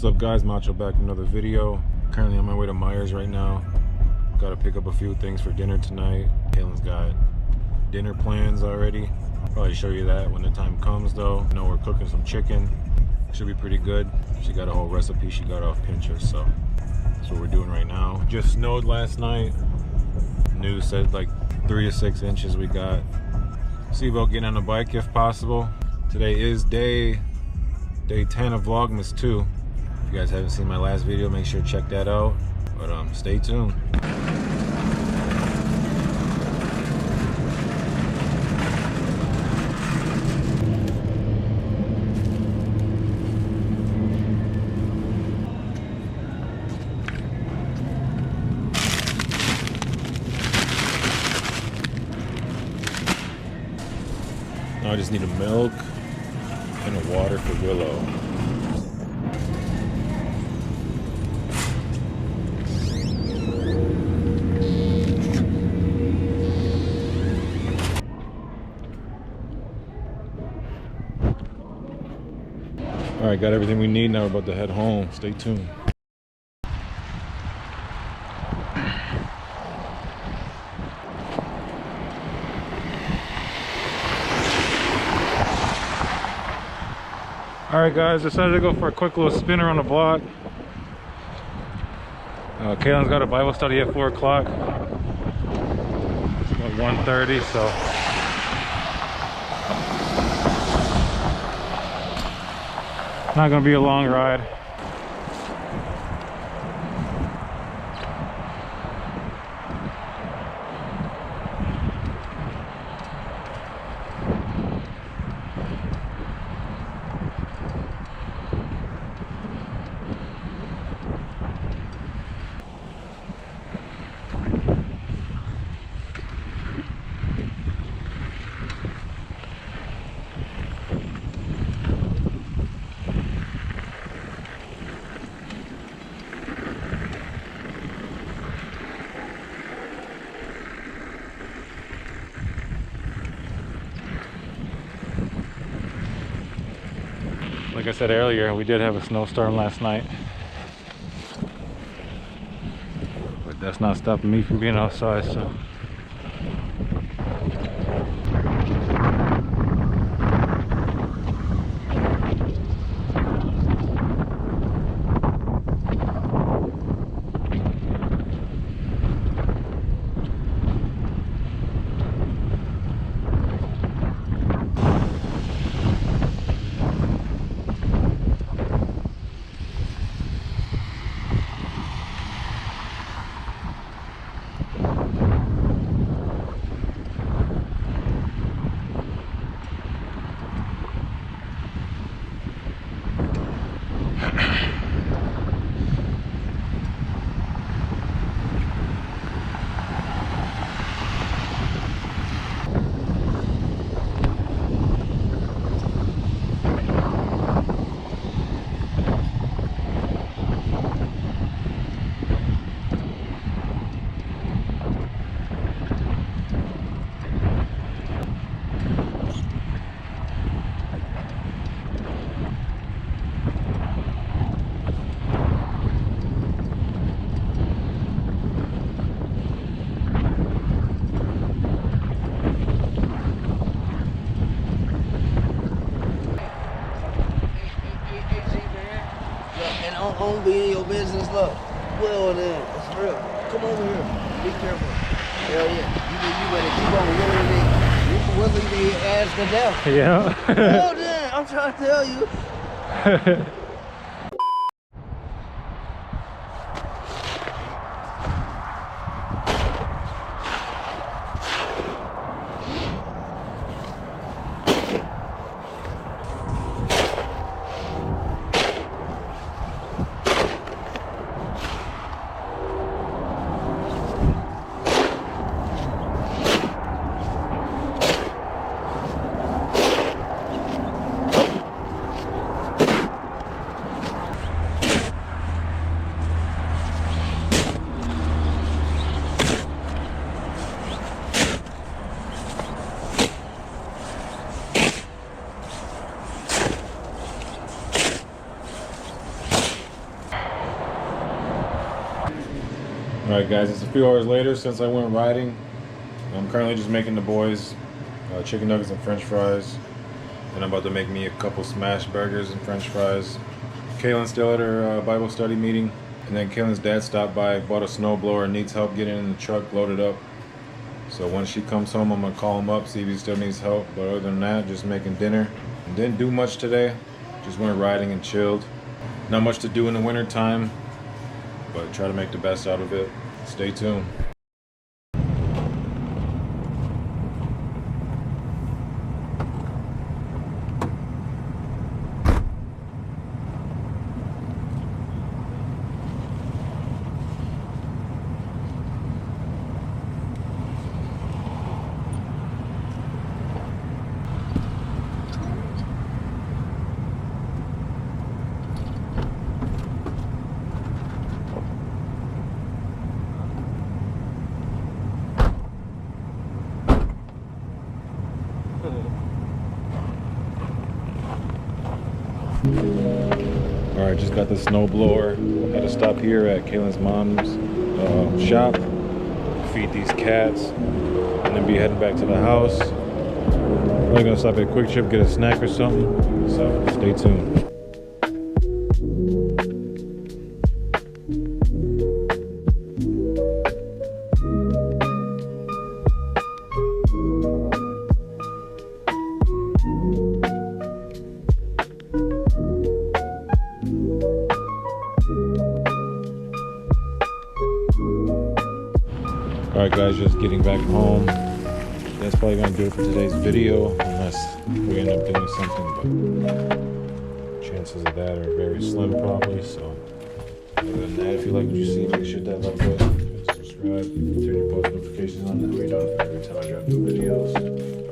What's up guys, Macho back with another video. Currently on my way to Myers right now. Gotta pick up a few things for dinner tonight. Kaylin's got dinner plans already. Probably show you that when the time comes though. I know we're cooking some chicken. Should be pretty good. She got a whole recipe she got off Pinterest, so that's what we're doing right now. Just snowed last night. News said like 3 to 6 inches we got. See about getting on a bike if possible. Today is day 10 of Vlogmas 2. If you guys haven't seen my last video, make sure to check that out. But stay tuned. Now I just need a milk and a water for Willow. All right, got everything we need. Now we're about to head home. Stay tuned. All right guys, decided to go for a quick little spin around the block. Kaylin's got a Bible study at 4 o'clock. It's about 1:30, so. Not gonna be a long ride. Like I said earlier, we did have a snowstorm last night, but that's not stopping me from being outside, so. I don't be in your business, look. Well then, it's real. Come over here. Be careful. Hell yeah. You better keep on willing their ass to death. Yeah. Well then, I'm trying to tell you. Alright guys, it's a few hours later since I went riding. I'm currently just making the boys chicken nuggets and french fries. And I'm about to make me a couple smash burgers and french fries. Kaylin's still at her Bible study meeting. And then Kaylin's dad stopped by, bought a snowblower, needs help getting in the truck, loaded up. So when she comes home, I'm gonna call him up, see if he still needs help. But other than that, just making dinner. And didn't do much today. Just went riding and chilled. Not much to do in the winter time, but try to make the best out of it. Stay tuned. Alright, just got the snow blower. Had to stop here at Kaylin's mom's shop, feed these cats, and then be heading back to the house. Probably gonna stop at Quick Trip, get a snack or something. So stay tuned. Alright guys, just getting back home. That's probably gonna do it for today's video, unless we end up doing something, but chances of that are very slim probably. So other than that, if you like what you see, make sure to hit that like button, subscribe, turn your post notifications on, that way you know every time I drop new videos.